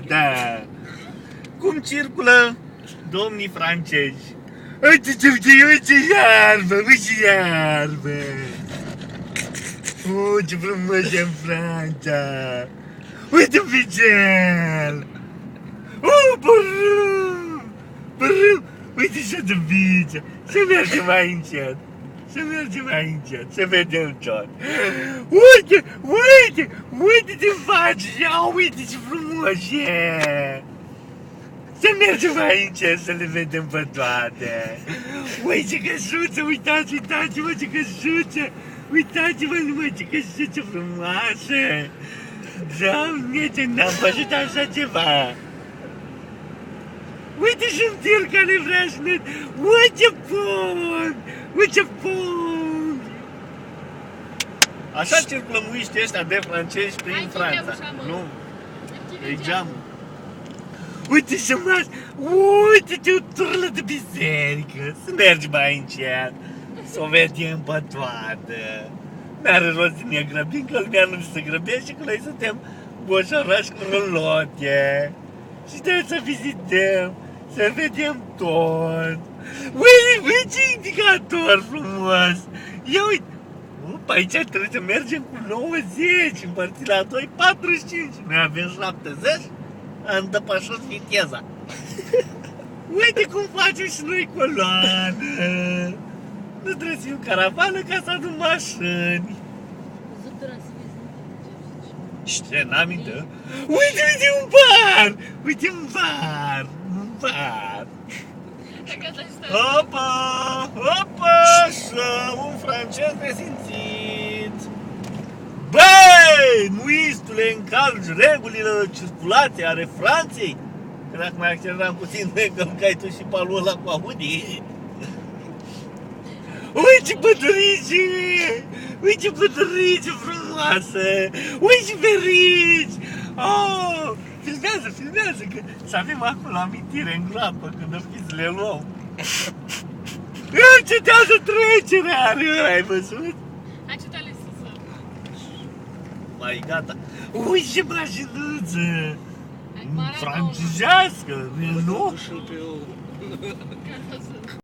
da. Cum circulă domnii francezi? Uite ce iarbă, uite iarbă. Ce frumos e în Franța. Uite picel. Bărâm, uite ce de bice. Se merge mai încet. Să vedem tot. Uite ce faci. Ia uite ce frumos e. Să mergem mai încet să le vedem pe toate. Uite ce căsuță, uitați-vă ce căsuță. Uitați-vă numai ce căsuță frumoasă. Doamne, ce n-am văzut așa ceva. Uite și un tir care vrea să ne... Uite pun! Așa circulă muiștii ăștia de francezi prin Franța. Nu, e geamul. Uite și mas, uite-te o turlă de biserică. Să mergi mai încet, să o vedem pe toată. N-are rost să ne grăbim, că lumea nu se grăbește, că noi suntem boșorași cu roloche. Și trebuie să vizităm, să vedem tot. Uite ce indicator frumos! Ia uite! Aici trebuie să mergem cu 90, împărțit la 2, 45. Noi avem 70, am depășit viteza. Uite cum facem și noi coloană! Nu trebuie să fiu caravană ca să adun mașini. Ce n-am idee? Uite un bar! Uite un bar! Hopa! Așa, un francez nesimțit! Băi, muistule, încalci regulile de circulație ale Franței? Că dacă mai acceleram puțin, ne încălcai tu și palul ăla cu Audi. Uite ce pădurice! Uite ce pădurice frumoasă! Uite ce verici! Oh! Filmează, că să avem acolo amintire în groapă când o fi să le luăm. Încetează trecerea, are, ai văzut? Hai ce te-a lăsat să... Mai gata. Uite ce mașinuță! Franțuzească, nu?